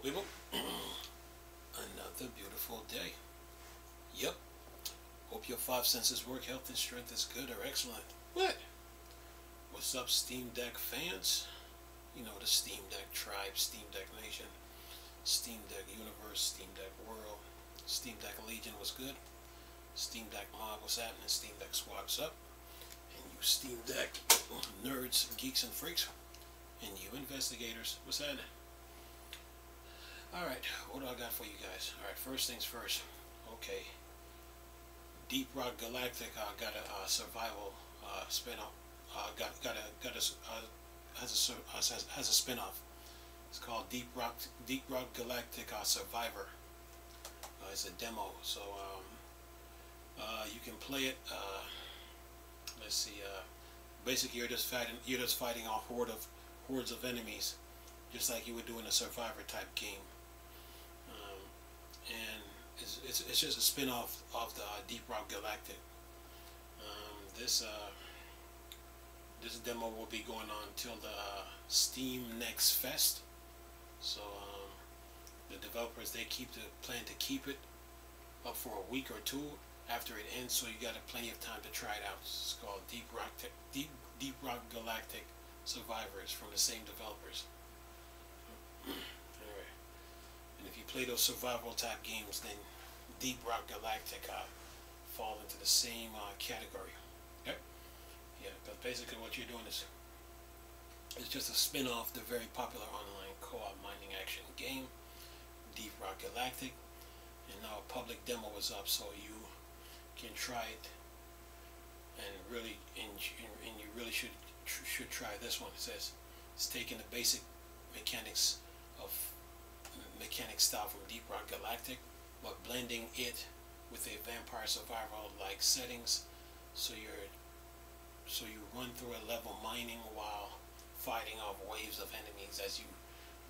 people. Another beautiful day. Yep. Hope your five senses work. Health and strength is good or excellent. What? What's up, Steam Deck fans? You know, the Steam Deck tribe, Steam Deck Nation, Steam Deck Universe, Steam Deck World, Steam Deck Legion was good. Steam Deck Mob was happening. Steam Deck Squad's up. And you Steam Deck nerds, geeks, and freaks. And you investigators, what's happening? Alright, what do I got for you guys? Alright, first things first. Okay. Deep Rock Galactic got a survival spin-off. Has a spin-off. It's called Deep Rock Galactic Survivor. It's a demo, so you can play it. Let's see. Basically, you're just fighting a hordes of enemies, just like you would do in a Survivor type game. And it's just a spin-off of the Deep Rock Galactic. This demo will be going on till the Steam Next Fest. So the developers, they plan to keep it up for a week or two after it ends. So you got plenty of time to try it out. It's called Deep Rock Galactic Survivors, from the same developers. Anyway, and if you play those survival type games, then Deep Rock Galactic fall into the same category. Okay? Yeah, but basically what you're doing is it's just a spin-off the very popular online co-op mining action game, Deep Rock Galactic, and now a public demo is up, so you can try it, and you really should try this one. It says it's taking the basic mechanics style from Deep Rock Galactic, but blending it with a vampire survival like settings. So you run through a level mining while fighting off waves of enemies. As you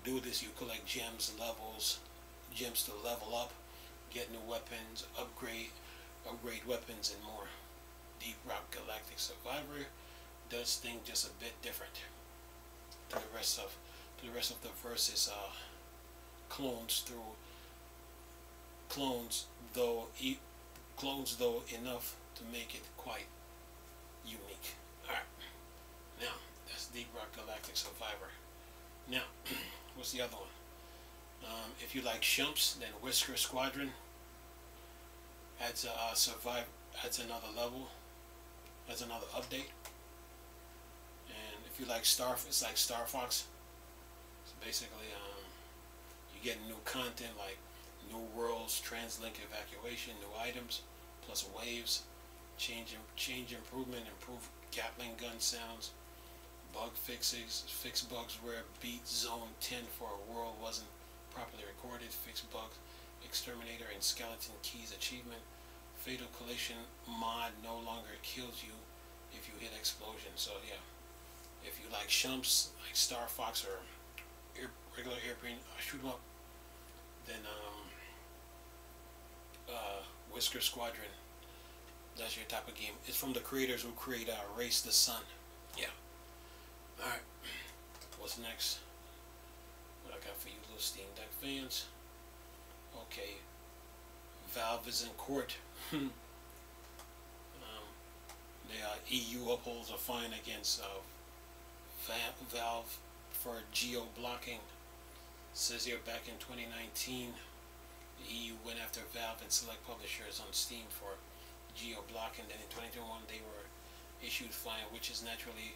do this, you collect gems to level up, get new weapons, upgrade weapons, and more. Deep Rock Galactic Survivor does things just a bit different to the rest of the versus clones though enough to make it quite unique. Alright, now that's Deep Rock Galactic Survivor. Now what's the other one? If you like shumps, then Whisker Squadron adds another level, adds another update. And if you like it's like Star Fox. So basically, you get new content like new worlds, translink evacuation, new items, plus waves, change improvement, improve Gatling gun sounds, bug fixes, fix bugs where beat Zone 10 for a world wasn't properly recorded, fix bugs, Exterminator and Skeleton Keys achievement, Fatal Collision mod no longer kills you if you hit explosion. So yeah, if you like shumps like Star Fox or regular airplane shoot 'em up, then Whisker Squadron, that's your type of game. It's from the creators who create Race the Sun. Yeah. Alright, what's next? What I got for you little Steam Deck fans? Okay, Valve is in court. The EU upholds a fine against Valve for geo-blocking. Says here back in 2019, the EU went after Valve and select publishers on Steam for geo-blocking. Then in 2021 they were issued fine, which is naturally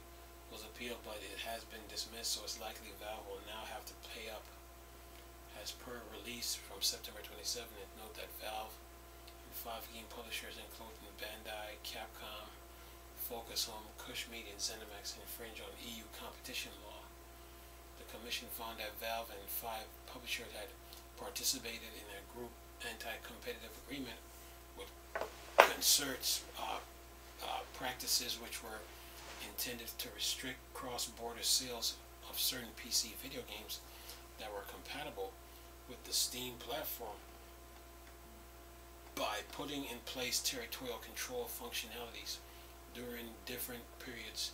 was appealed, but it has been dismissed, so it's likely Valve will now have to pay up. As per release from September 27th, note that Valve and 5 game publishers including Bandai, Capcom, Focus Home, Kush Media, and ZeniMax infringe on EU competition law. The commission found that Valve and 5 publishers had participated in a group anti-competitive agreement with concerts practices which were intended to restrict cross-border sales of certain PC video games that were compatible with the Steam platform by putting in place territorial control functionalities during different periods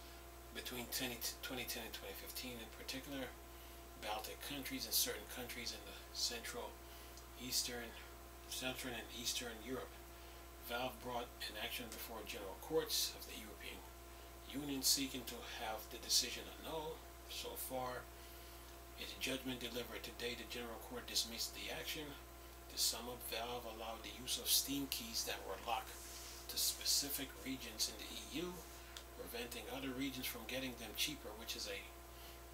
between 2010 and 2015. In particular, Baltic countries and certain countries in the Central and Eastern Europe. Valve brought an action before general courts of the European Union seeking to have the decision annulled. So far, its judgment delivered today, the general court dismissed the action. To sum up, Valve allowed the use of Steam keys that were locked to specific regions in the EU, preventing other regions from getting them cheaper, which is a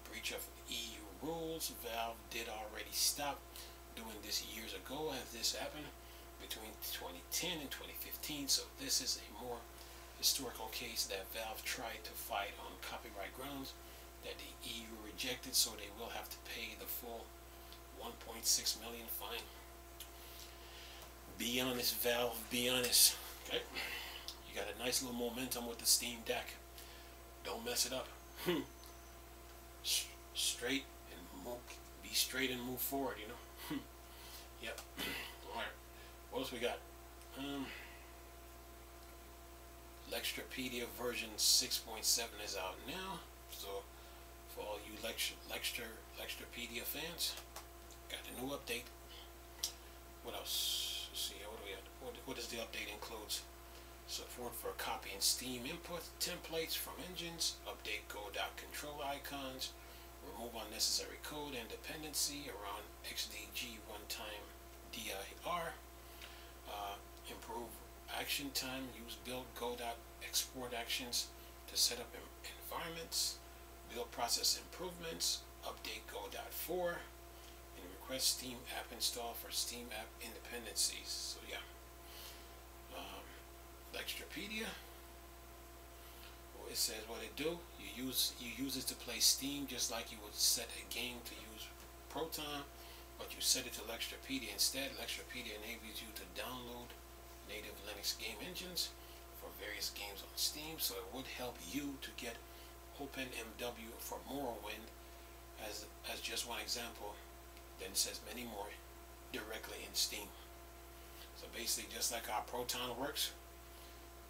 breach of EU rules. Valve did already stop doing this years ago, as this happened between 2010 and 2015, so this is a more historical case that Valve tried to fight on copyright grounds that the EU rejected, so they will have to pay the full 1.6 million fine. Be honest, Valve, be honest. Okay, you got a nice little momentum with the Steam Deck. Don't mess it up. Straight and move, be straight and move forward, you know. Yep. Alright, what else we got? Lecturepedia version 6.7 is out now, so for all you Lecturepedia fans, got a new update. What else? Let's see, what do we got? What does the update includes? Support for copying Steam input templates from engines, update Go.control icons, remove unnecessary code and dependency around XDG runtime dir, improve action time, use build Go.export actions to set up environments, build process improvements, update Go.4, and request Steam app install for Steam app dependencies. So yeah, Lecturepedia. It says what it do. You use it to play Steam just like you would set a game to use Proton, but you set it to Lecturepedia instead. Lecturepedia enables you to download native Linux game engines for various games on Steam, so it would help you to get OpenMW for Morrowind as just one example. Then it says many more directly in Steam. So basically, just like how Proton works,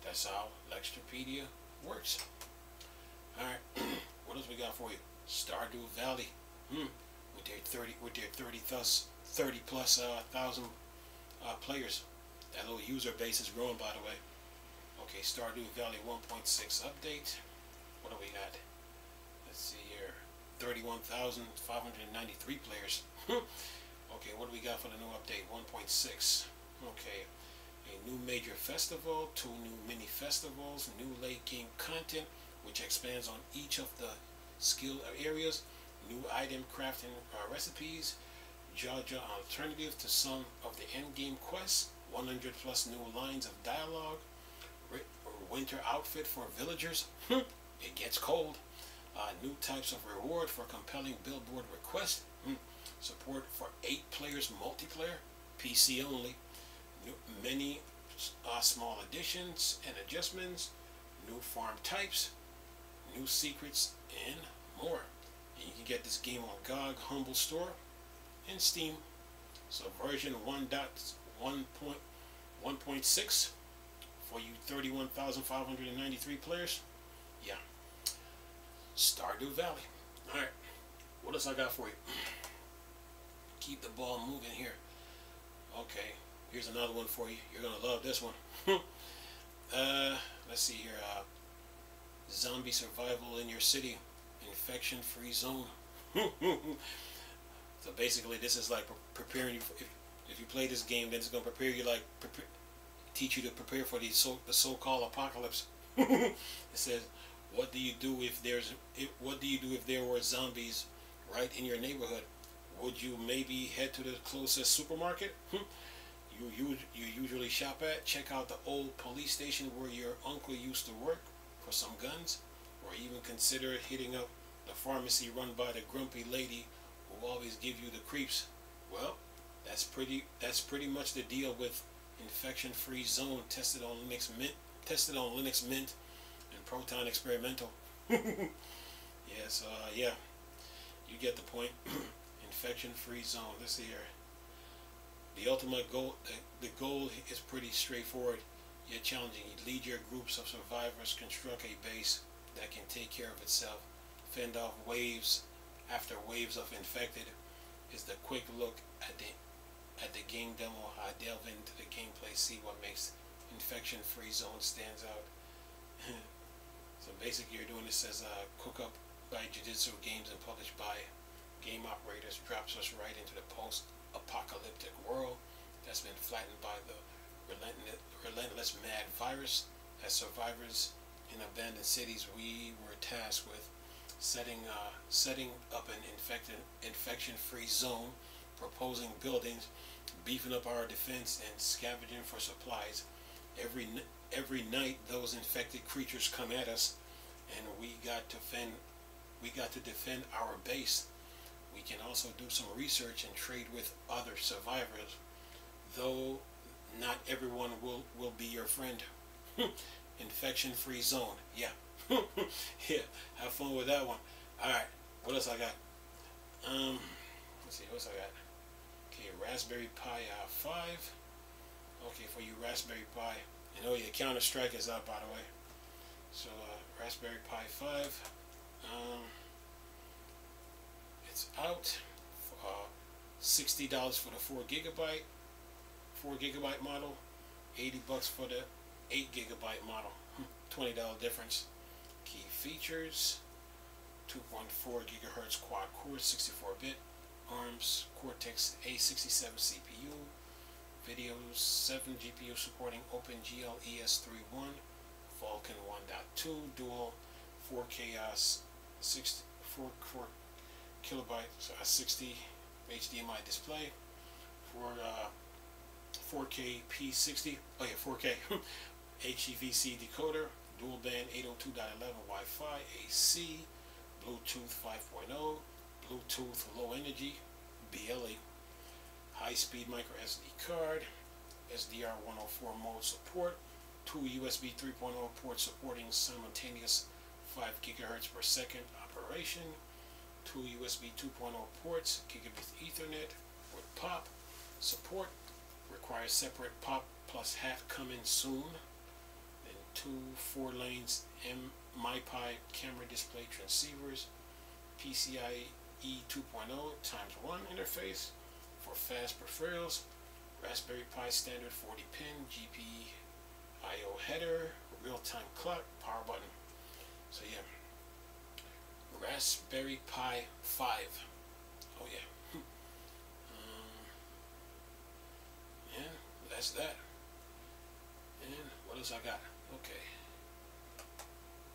that's how Lecturepedia works. Alright, what else we got for you? Stardew Valley, with their 30 plus thousand players. That little user base is growing, by the way. Okay, Stardew Valley 1.6 update. What do we got? Let's see here, 31,593 players. Okay, what do we got for the new update? 1.6. Okay, a new major festival, 2 new mini festivals, new late game content, which expands on each of the skill areas, new item crafting recipes, Jaja alternative to some of the end game quests, 100 plus new lines of dialogue, winter outfit for villagers. It gets cold. New types of reward for compelling billboard requests. Support for 8 players multiplayer, PC only. Many small additions and adjustments, new farm types, new secrets, and more. And you can get this game on GOG Humble Store and Steam. So version 1.6 for you 31,593 players. Yeah. Stardew Valley. Alright. What else I got for you? Keep the ball moving here. Okay. Here's another one for you. You're going to love this one. Let's see here. Zombie survival in your city. Infection-free zone. So basically, this is like preparing you for, if you play this game, then it's going to prepare you, like teach you to prepare for the so-called apocalypse. It says, what do you do if there were zombies right in your neighborhood? Would you maybe head to the closest supermarket you usually shop at? Check out the old police station where your uncle used to work for some guns, or even consider hitting up the pharmacy run by the grumpy lady who always give you the creeps. Well, that's pretty much the deal with Infection-Free Zone, tested on Linux Mint and Proton Experimental. Yes, yeah, you get the point. Infection-Free Zone. Let's see here. The ultimate goal, the goal is pretty straightforward yet challenging. You lead your groups of survivors, construct a base that can take care of itself, fend off waves after waves of infected is the quick look at the game demo. I delve into the gameplay, see what makes infection-free zone stands out. So basically, you're doing this as a cook up by Jujutsu Games and published by Game Operators. Drops us right into the post-apocalyptic world that's been flattened by the relentless mad virus. As survivors in abandoned cities, we were tasked with setting up an infection-free zone, proposing buildings, beefing up our defense, and scavenging for supplies. Every night, those infected creatures come at us, and we got to defend our base. We can also do some research and trade with other survivors, though not everyone will be your friend. Infection-free zone, yeah. Yeah, have fun with that one. Alright, what else I got? Let's see, what else I got? Okay, Raspberry Pi 5. Okay, for you Raspberry Pi. You know your Counter-Strike is out, by the way. So, Raspberry Pi 5. It's out. $60 for the 4 gigabyte model. $80 for the 8 gigabyte model. $20 difference. Key features: 2.4 gigahertz quad core, 64-bit ARMS Cortex A67 CPU, Video 7 GPU supporting OpenGL ES31, Vulkan 1.2, dual 4K 4 kilobyte 60 HDMI display for 4K P60. Oh yeah, 4K HEVC decoder. Dual band 802.11 Wi-Fi, AC, Bluetooth 5.0, Bluetooth low energy, BLE, high-speed micro SD card, SDR 104 mode support, 2 USB 3.0 ports supporting simultaneous 5 gigahertz per second operation, 2 USB 2.0 ports, gigabit Ethernet with POP support, requires separate POP plus hat coming soon. 2 4-lanes MiPi camera display transceivers, PCIe 2.0 ×1 interface for fast peripherals, Raspberry Pi standard 40-pin GPIO header, real-time clock, power button. So yeah, Raspberry Pi 5. Oh yeah. Yeah, that's that. And what else I got? Okay.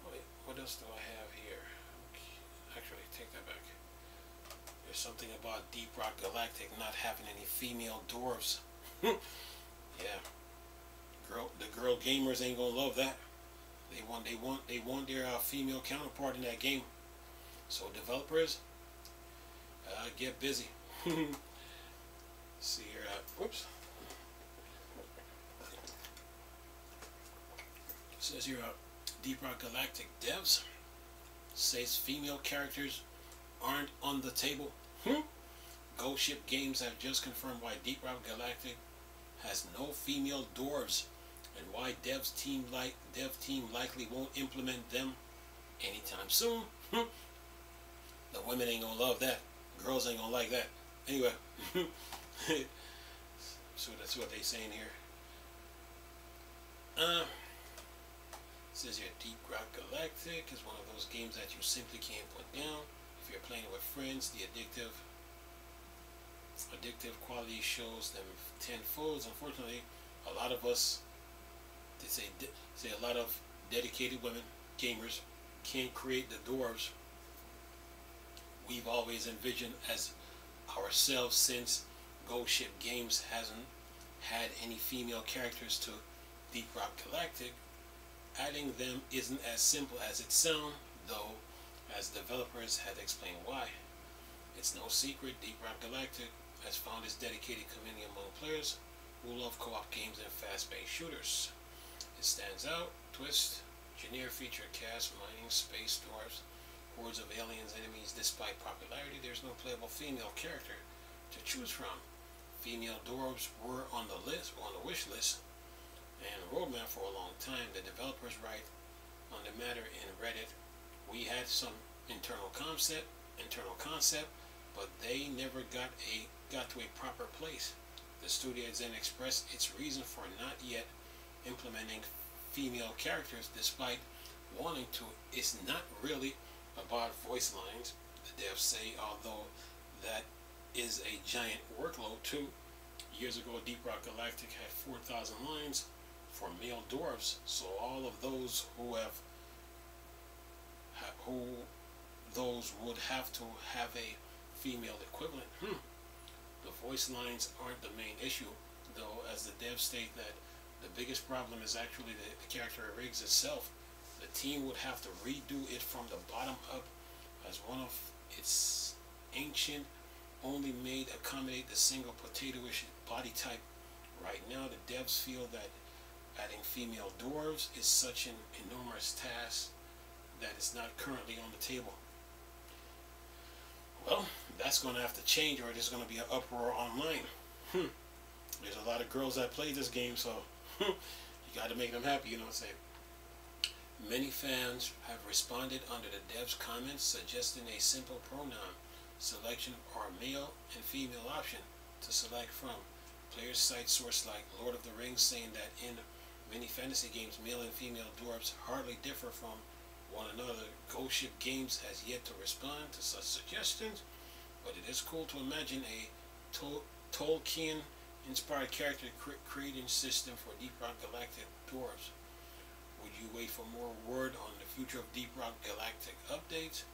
Wait, what else do I have here? Okay. Actually, take that back. There's something about Deep Rock Galactic not having any female dwarves. Yeah. The girl gamers ain't gonna love that. They want their female counterpart in that game. So developers, get busy. See here. Whoops. It says here, Deep Rock Galactic devs says female characters aren't on the table. Ghost Ship Games have just confirmed why Deep Rock Galactic has no female dwarves and why dev team likely won't implement them anytime soon. The women ain't gonna love that. Girls ain't gonna like that. Anyway, so that's what they saying here. It says here, Deep Rock Galactic is one of those games that you simply can't put down. If you're playing with friends, the addictive quality shows them tenfold. Unfortunately, a lot of us, they say a lot of dedicated women, gamers, can't create the dwarves we've always envisioned as ourselves, since Ghost Ship Games hasn't had any female characters to Deep Rock Galactic. Adding them isn't as simple as it sounds, though, as developers had explained why. It's no secret Deep Rock Galactic has found its dedicated community among players who love co-op games and fast-paced shooters. It stands out. Twist, Engineer featured cast, mining, space dwarves, hordes of aliens, enemies. Despite popularity, there's no playable female character to choose from. Female dwarves were on the wish list and roadmap for a long time. The developers write on the matter in Reddit. We had some internal concept, internal concept, but they never got to a proper place. The studio then expressed its reason for not yet implementing female characters despite wanting to. It's not really about voice lines, the devs say, although that is a giant workload too. Years ago, Deep Rock Galactic had 4,000 lines for male dwarves, so all of those who those would have to have a female equivalent. The voice lines aren't the main issue, though, as the devs state that the biggest problem is actually the character rigs itself. The team would have to redo it from the bottom up, as one of its ancient only made accommodate the single potatoish body type. Right now, the devs feel that adding female dwarves is such an enormous task that it's not currently on the table. Well, that's going to have to change, or there's going to be an uproar online. There's a lot of girls that play this game, so you got to make them happy, you know what I'm saying? Many fans have responded under the devs' comments, suggesting a simple pronoun selection or a male and female option to select from. Players cite sources like Lord of the Rings, saying that in many fantasy games, male and female dwarves hardly differ from one another. Ghost Ship Games has yet to respond to such suggestions, but it is cool to imagine a Tolkien-inspired character creating system for Deep Rock Galactic dwarves. Would you wait for more word on the future of Deep Rock Galactic updates?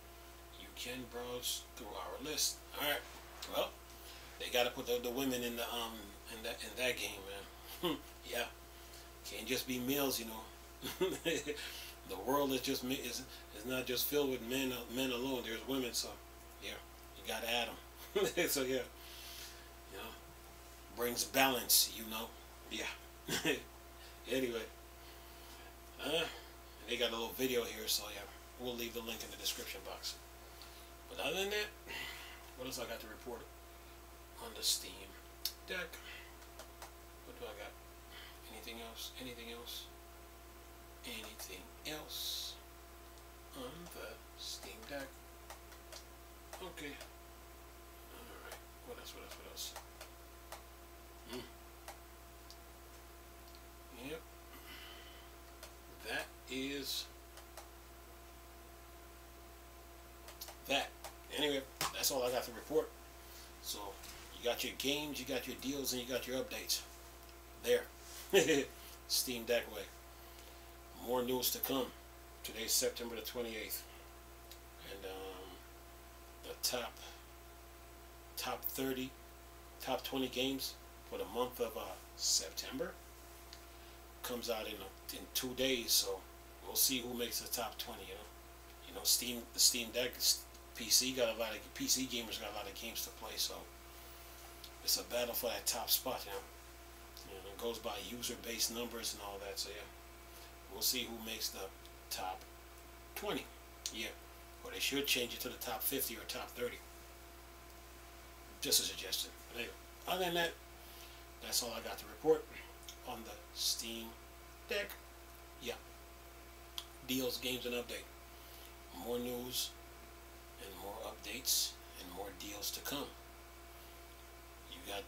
You can browse through our list. All right. Well, they got to put the women in the in that game, man. Yeah, can't just be males, you know. The world is not just filled with men alone. There's women, so yeah, you got to add them. So yeah, you know, brings balance, you know. Yeah. Anyway, they got a little video here, so yeah, we'll leave the link in the description box. But other than that, what else I got to report on the Steam Deck? What do I got? Anything else? Anything else? Anything else on the Steam Deck? Okay. Alright. What else? What else? What else? Yep. That is that. Anyway, that's all I got to report. So, you got your games, you got your deals, and you got your updates. There. Steam Deck way. More news to come. Today's September the 28th. And the top 30, top 20 games for the month of September comes out in 2 days, so we'll see who makes the top 20, you know. The Steam Deck PC gamers got a lot of games to play, so it's a battle for that top spot, you know. It goes by user-based numbers and all that, so yeah. We'll see who makes the top 20. Yeah. Or they should change it to the top 50 or top 30. Just a suggestion. But anyway, other than that, that's all I got to report on the Steam Deck. Yeah. Deals, games, and update. More news and more updates and more deals to come. You got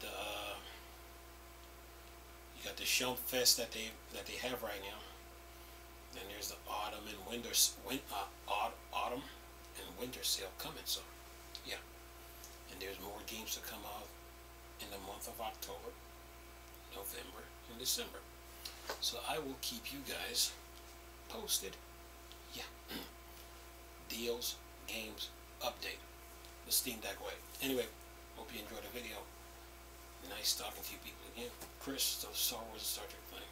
the Shump Fest that they have right now. Then there's the autumn and winter sale coming. So yeah, and there's more games to come out in the month of October, November, and December. So I will keep you guys posted. Yeah. Deals, games, update. The Steam Deck way. Anyway, hope you enjoyed the video. Nice talking to you people again. Chris, the Star Wars and Star Trek thing.